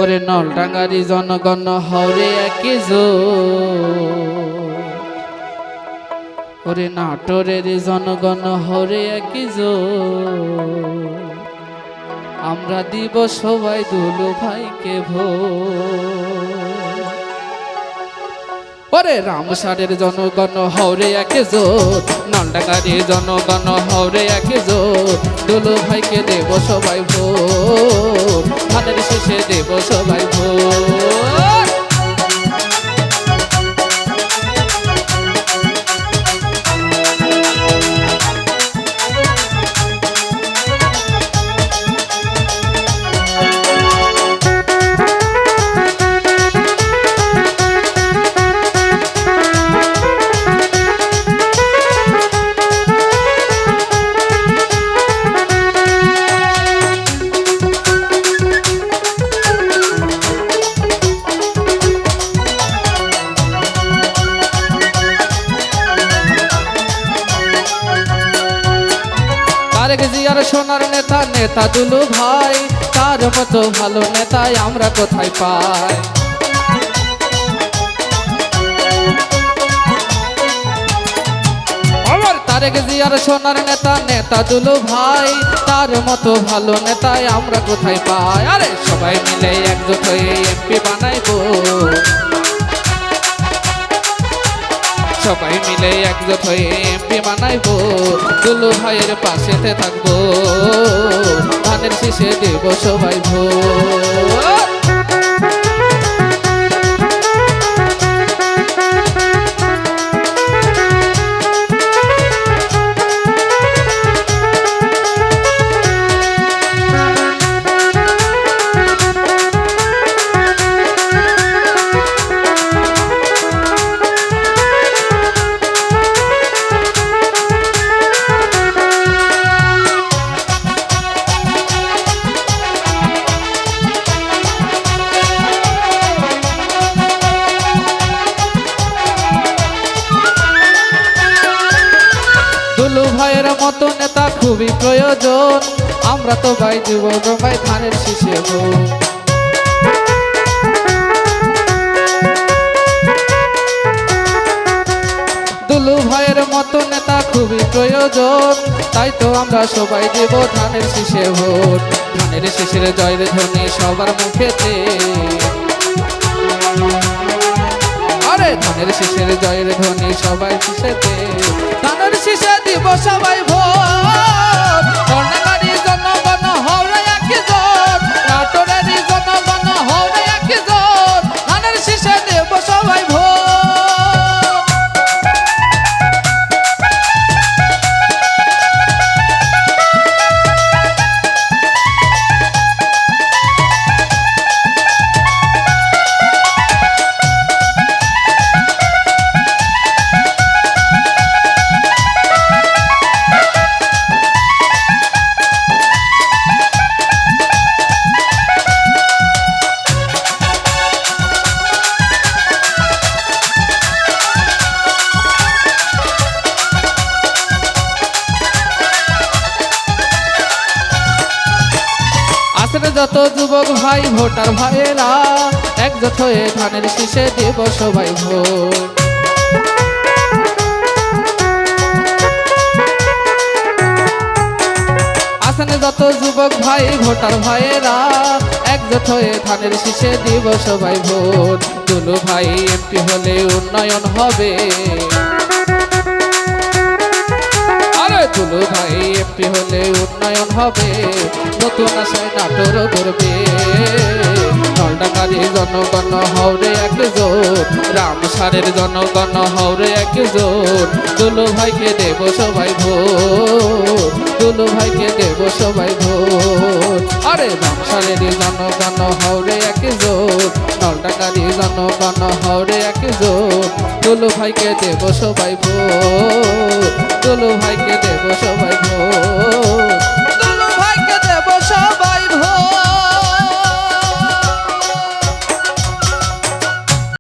ওরে নলডাঙ্গারি জনগণ হরে একে ওরে নাটোরের জনগণ হরে একে আমরা দিব সবাই দুলু ভাইকে ভোট। ওরে রামসারের জনগণ হরে একে জোট, নলডাঙ্গারি জনগণ হরে একে জোট, দুলু ভাইকে দেব সবাই ভোট, ধানের শেষে দেব সবাই ভোট। জিয়ার সোনার নেতা নেতা দুলু ভাই, তার মতো ভালো নেতাই আমরা কোথায় পাই। আমার তারেক জিয়ার সোনার নেতা নেতা দুলু ভাই, তার মতো ভালো নেতাই আমরা কোথায় পাই। আরে সবাই মিলে একজোট হয়ে এমপি বানাইবো, সবাই মিলে একজোট হয়ে এমপি বানাইবো, দুলু ভাইয়ের পাশেতে থাকবো, ধানের শীষে দেব সবাই ভোট। দুলু ভাইয়ের মতো নেতা খুবই প্রয়োজন, আমরা তো ভাই যুবক ভাই ধানের শীষে ভোট। দুলু ভাইয়ের মতো নেতা খুবই প্রয়োজন, তাই তো আমরা সবাই দেব ধানের শীষে ভোট। ধানের শীষের জয়ের ধ্বনি সবার মুখেতে, আরে ধানের শীষের জয়ের ধ্বনি সবাই শীষেতে, ধানের শীষে দিব সবাই ভোট। নলডাঙ্গারি জনগণ হরে একে জোট, নাটোরের জনগণ হরে একে জোট, ধানের শীষে দেব সবাই ভোট। যত যুবক ভাই ভোটার ভাইয়েরা একজোট হয়ে ধানের শীষে দেব সবাই ভোট। আসেন যত যুবক ভাই ভোটার ভাইয়েরা একজোট হয়ে ধানের শীষে দেব সবাই ভোট। দুলু ভাই এমপি হলে উন্নয়ন হবে, দুলু ভাই এমপি হলে উন্নয়ন হবে, নতুন আশায় নাটোর করবে। নলডাঙ্গারি জনগণ হরে একে জোট, রামসারের জনগণ হরে একে জোট, দুলু ভাইকে দেব সবাই ভোট, দুলু ভাইকে দেব সবাই ভোট। আরে রামসারের জনগণ হরে একে জোট, নলডাঙ্গারি জনগণ হরে একে জোট, দুলু ভাইকে দেব সবাই ভোট, দুলু ভাইকে দেব সবাই ভোট, দুলু ভাইকে দেব সবাই।